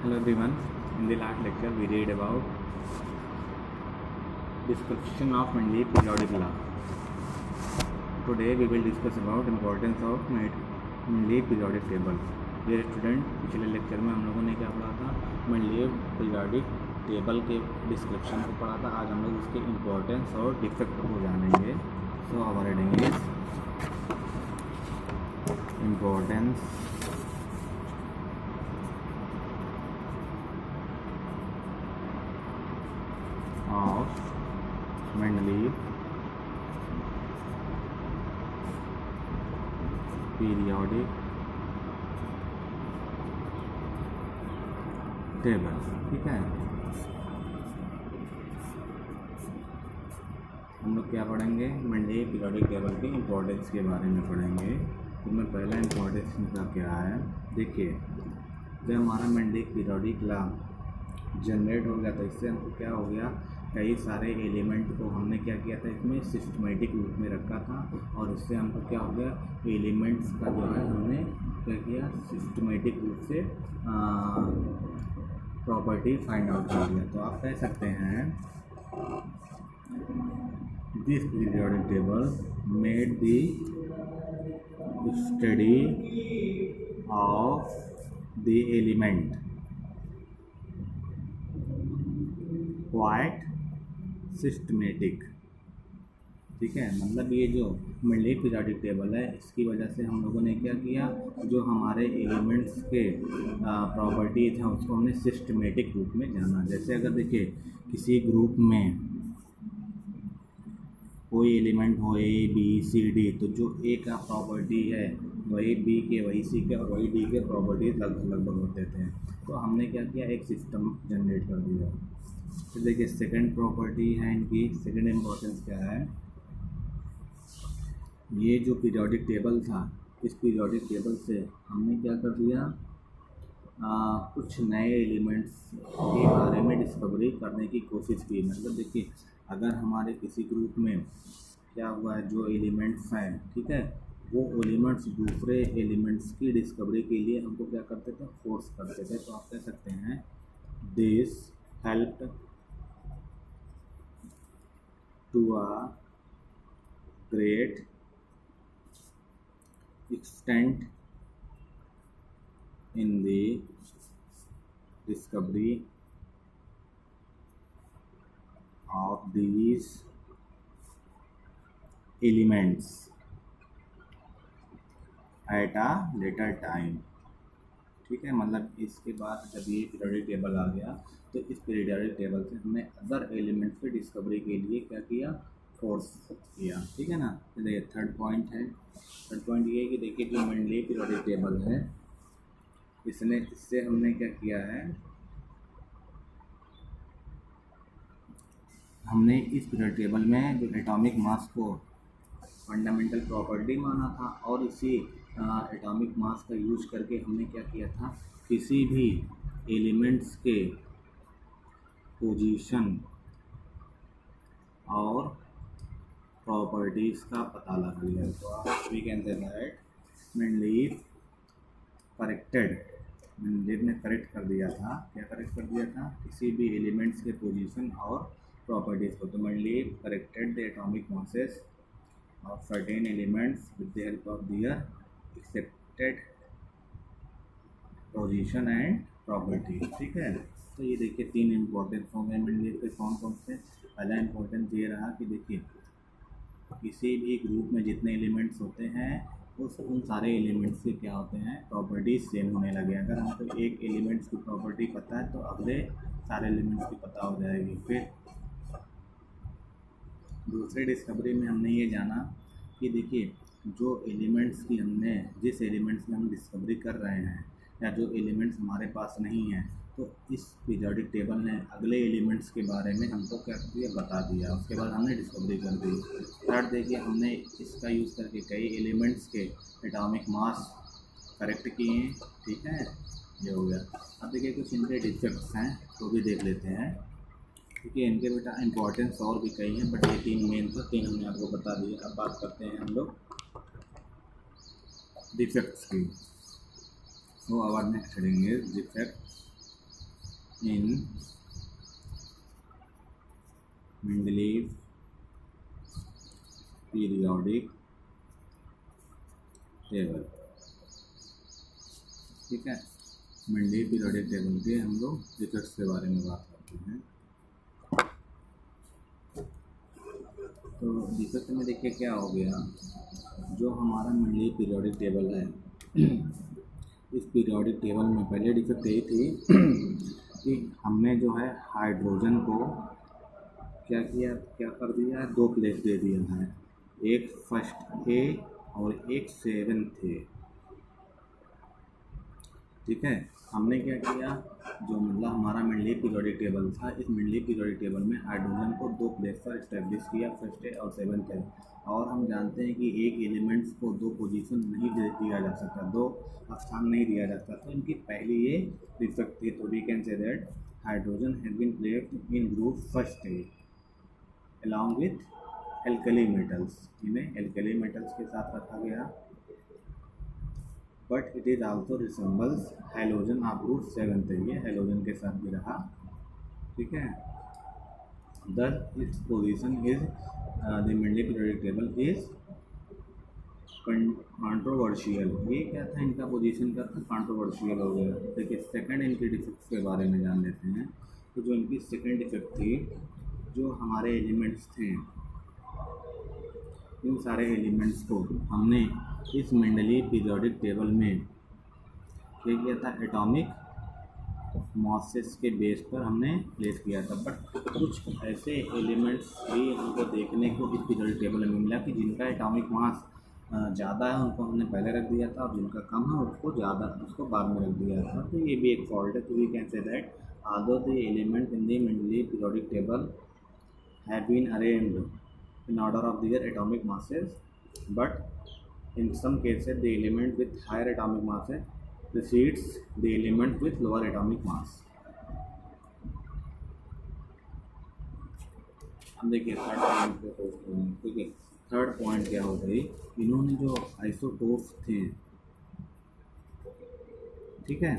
Hello everyone. In the last lecture we read about description of Mendeleev periodic law. Today we will discuss about importance of Mendeleev periodic table. Dear student, पिछले lecture में हम लोगों ने क्या पढ़ा था? Mendeleev periodic table के description को पढ़ा था. आज हम लोग उसके इम्पोर्टेंस और डिफेक्ट को जानेंगे. So our heading is importance of Mendeleev periodic table. ठीक है, हम लोग क्या पढ़ेंगे? मेंडलीव पीरियोडिक टेबल के इम्पोर्टेंस के बारे में पढ़ेंगे. तो मैं पहला इम्पोर्टेंस इनका क्या है, देखिए. जब हमारा मेंडलीव पीरियोडिक लॉ जनरेट हो गया था, इससे हमको क्या हो गया, कई सारे एलिमेंट को हमने क्या किया था, इसमें सिस्टमेटिक रूप में रखा था. और इससे हमको क्या हो गया, एलिमेंट्स का जो है हमने क्या किया, सिस्टमेटिक रूप से प्रॉपर्टी फाइंड आउट कर दिया. तो आप कह सकते हैं this periodic table made the study of the element quite systematic. ठीक है, मतलब ये जो मेंडलीव पीरियोडिक टेबल है, इसकी वजह से हम लोगों ने क्या किया, जो हमारे एलिमेंट्स के प्रॉपर्टीज हैं उसको हमने सिस्टमेटिक रूप में जाना. जैसे अगर देखिए किसी ग्रुप में कोई एलिमेंट हो ए बी सी डी, तो जो ए का प्रॉपर्टी है वही बी के, वही सी के और वही डी के प्रॉपर्टीज लगभग होते थे. तो हमने क्या किया, एक सिस्टम जनरेट कर दिया. तो देखिए सेकंड प्रॉपर्टी है इनकी, सेकंड इम्पोर्टेंस क्या है, ये जो पीरियोडिक टेबल था, इस पीरियोडिक टेबल से हमने क्या कर दिया, कुछ नए एलिमेंट्स के बारे में डिस्कवरी करने की कोशिश की. मतलब देखिए अगर हमारे किसी ग्रुप में क्या हुआ है, जो एलिमेंट्स हैं, ठीक है, वो एलिमेंट्स दूसरे एलिमेंट्स की डिस्कवरी के लिए हमको क्या करते थे, फोर्स करते थे. तो आप कह सकते हैं this helped to a great extent in the discovery of these elements at a later time. ठीक है, मतलब इसके बाद जब ये पीरियोडिक टेबल आ गया, तो इस पीरियोडिक टेबल से हमने अदर एलिमेंट्स की डिस्कवरी के लिए क्या किया, फोर्स किया. ठीक है ना. तो देखिए थर्ड पॉइंट है, थर्ड पॉइंट ये है कि देखिए जो मेंडलीव पीरियोडिक टेबल है, इससे हमने क्या किया है, हमने इस पीरियोडिक टेबल में जो एटॉमिक मास को फंडामेंटल प्रॉपर्टी माना था, और इसी एटॉमिक मास का यूज करके हमने क्या किया था, किसी भी एलिमेंट्स के पोजीशन और प्रॉपर्टीज़ का पता लगा लिया. तो we can say that Mendeleev ने करेक्ट कर दिया था. क्या करेक्ट कर दिया था, किसी भी एलिमेंट्स के पोजीशन और प्रॉपर्टीज़ को. तो Mendeleev corrected the atomic masses of certain elements with the help of their accepted position and property. ठीक है, तो ये देखिए तीन इम्पोर्टेंस हो गए मेंडलीव के. कौन कौन से? पहला इम्पोर्टेंस ये रहा कि देखिए किसी भी ग्रुप में जितने एलिमेंट्स होते हैं उन सारे एलिमेंट्स के क्या होते हैं, प्रॉपर्टीज सेम होने लगे. अगर हमको एक एलिमेंट्स की प्रॉपर्टी पता है तो अगले सारे एलिमेंट्स की पता हो जाएगी. फिर दूसरी डिस्कवरी में हमने ये जाना कि देखिए जो एलिमेंट्स की हमने, जिस एलिमेंट्स की हम डिस्कवरी कर रहे हैं, या जो एलिमेंट्स हमारे पास नहीं हैं, तो इस पीरियोडिक टेबल ने अगले एलिमेंट्स के बारे में हमको क्या किया, बता दिया. उसके बाद हमने डिस्कवरी कर दी. थर्ड देखिए हमने इसका यूज़ करके कई एलिमेंट्स के एटॉमिक मास करेक्ट किए हैं. ठीक है, ये हो गया. अब देखिए कुछ इनके डिफेक्ट्स हैं तो भी देख लेते हैं. क्योंकि इनके बेटा इंपॉर्टेंस और भी कई हैं, बट ये तीन मेन था, तीन हमने आपको बता दिए. अब बात करते हैं हम लोग डिफेक्ट्स की. So our next heading is defect in Mendeleev periodic table. ठीक है, मेंडलीव पीरियोडिक टेबल के हम लोग इफेक्ट्स के बारे में बात करते हैं। तो डिफेक्ट में देखिए क्या हो गया, जो हमारा मेंडलीव पीरियोडिक टेबल है इस पीरियोडिक टेबल में पहले डिफेक्ट यही थी कि हमने जो है हाइड्रोजन को क्या कर दिया है, दो प्लेस दे दिया है, एक फर्स्ट ए और एक सेवेंथ ए। ठीक है, हमने क्या किया, जो मतलब हमारा मेंडलीव पीरियोडिक टेबल था, इस मेंडलीव पीरियोडिक टेबल में हाइड्रोजन को दो प्लेस पर इस्टेब्लिश किया, फर्स्ट ए और सेवेंथ ए। और हम जानते हैं कि एक एलिमेंट्स को दो पोजीशन नहीं दिया जा सकता, दो स्थान नहीं दिया जा सकता, तो इनकी पहली ये डिफेक्ट थी। तो we can say that hydrogen has been placed in group first A along with alkali metals. इन्हें एल्कली मेटल्स के साथ रखा गया, but it is also resembles halogen of group seventh. ये हैलोजन के साथ भी रहा। ठीक है, thus its position is the Mendeleev periodic table is controversial. ये क्या था, इनका पोजीशन का था, कंट्रोवर्शियल हो गया। देखिए सेकंड इनके डिफेक्ट्स के बारे में जान लेते हैं। तो जो इनकी सेकंड डिफेक्ट थी, जो हमारे एलिमेंट्स थे, इन सारे एलिमेंट्स को हमने इस मेंडलीव पीरियोडिक टेबल में क्या किया था, एटॉमिक मॉसेस के बेस पर हमने प्लेस किया था। बट कुछ ऐसे एलिमेंट्स भी हमको देखने को इस पीरियोडिक टेबल में मिला कि जिनका एटॉमिक मास ज़्यादा है, उनको हमने पहले रख दिया था, और जिनका कम है उसको बाद में रख दिया था। तो ये भी एक फॉल्ट है। तो we can say that although the element in the Mendeleev periodic table have been arranged in order of their atomic masses, but in some cases the element with higher atomic mass precedes the element with lower atomic mass. हम देखिए third point पे सोचते हैं। ठीक है, third point क्या हो गई, इन्होंने जो आइसोटोप्स थे, ठीक है,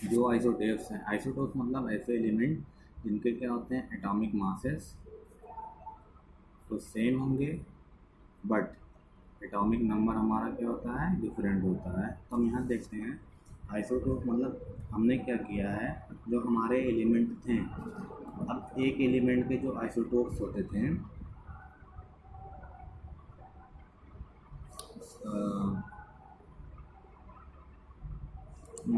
जो आइसोटोप्स हैं, आइसोटोप्स मतलब ऐसे एलिमेंट जिनके क्या होते हैं, एटॉमिक मासेस तो सेम होंगे, बट एटॉमिक नंबर हमारा क्या होता है, डिफरेंट होता है। तो हम यहाँ देखते हैं आइसोटोप मतलब हमने क्या किया है, जो हमारे एलिमेंट थे, अब एक एलिमेंट के जो आइसोटोप्स होते थे,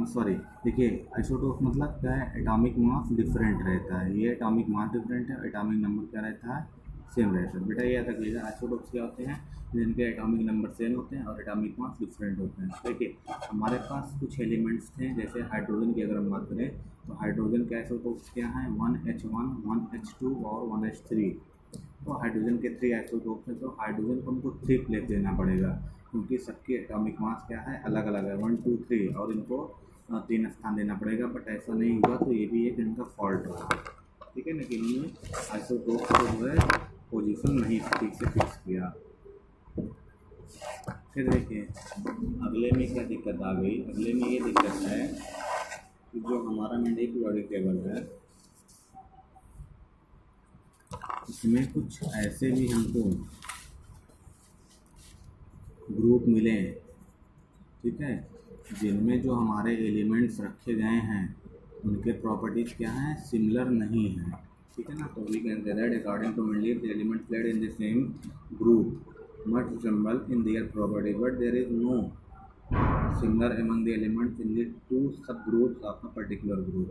सॉरी देखिए आइसोटोप मतलब क्या है, एटॉमिक मास डिफरेंट रहता है। ये एटॉमिक मास डिफरेंट है, एटॉमिक नंबर क्या रहता है, सेम रहता है। बेटा ये याद रखिएगा, आइसोटोप्स क्या होते हैं, जिनके एटॉमिक नंबर सेम होते हैं और एटॉमिक मास डिफरेंट होते हैं। देखिए हमारे पास कुछ एलिमेंट्स थे, जैसे हाइड्रोजन की अगर हम बात करें तो हाइड्रोजन के आइसोटोप्स क्या हैं, 1H1, 1H2 और 1H3। तो हाइड्रोजन के 3 आइसोटोप्स हैं, तो हाइड्रोजन को हमको 3 प्लेस देना पड़ेगा, क्योंकि सबके एटॉमिक मास क्या है, अलग अलग है, 1 2 3, और इनको 3 स्थान देना पड़ेगा। बट ऐसा नहीं हुआ, तो ये भी एक इनका फॉल्ट रहा। ठीक है ना, कि इन्होंने आइसोटोप को जो है पोजीशन नहीं ठीक से फिक्स किया। फिर देखिए अगले में क्या दिक्कत आ गई, अगले में ये दिक्कत है कि जो हमारा मेंडलीव पीरियोडिक टेबल है, इसमें कुछ ऐसे भी हमको ग्रुप मिले, ठीक है, जिनमें जो हमारे एलिमेंट्स रखे गए हैं उनके प्रॉपर्टीज़ क्या हैं, सिमिलर नहीं हैं। ठीक है ना, तो we can say that according to Mendeleev the elements placed in the same group must resemble in their property, but there is no similar among the elements in the two sub groups of a particular group.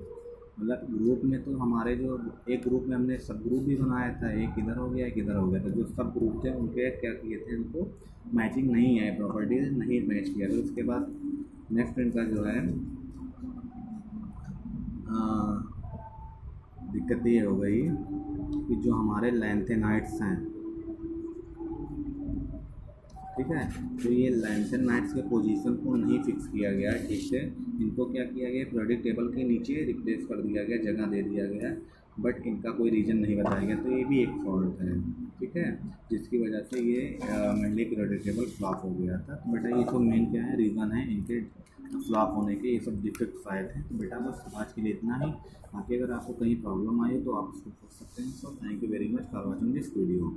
मतलब group में तो हमारे जो एक group में हमने सब group भी बनाया था, एक इधर हो गया एक इधर हो गया, तो जो सब ग्रुप थे उनके क्या किए थे, उनको मैचिंग नहीं है, प्रॉपर्टीज नहीं मैच किया। तो उसके बाद नेक्स्ट इनका जो है दिक्कत ये हो गई कि जो हमारे लैंथेनाइट्स हैं, ठीक है, तो ये लैंथेनाइट्स के पोजीशन को नहीं फिक्स किया गया ठीक से, इनको क्या किया गया, पीरियोडिक टेबल के नीचे रिप्लेस कर दिया गया, जगह दे दिया गया, बट इनका कोई रीज़न नहीं बताया गया। तो ये भी एक फॉल्ट है, ठीक है, जिसकी वजह से ये मेंडलीव पीरियोडिक टेबल फ्लॉप हो गया था। बट ये तो मेन क्या है, रीज़न है इनके फ्लॉप होने के ये सब डिफेक्ट्स आए थे। तो बेटा बस आज के लिए इतना ही। बाकी अगर आपको कहीं प्रॉब्लम आई हो तो आप उसको पूछ सकते हैं। So thank you very much for watching this video.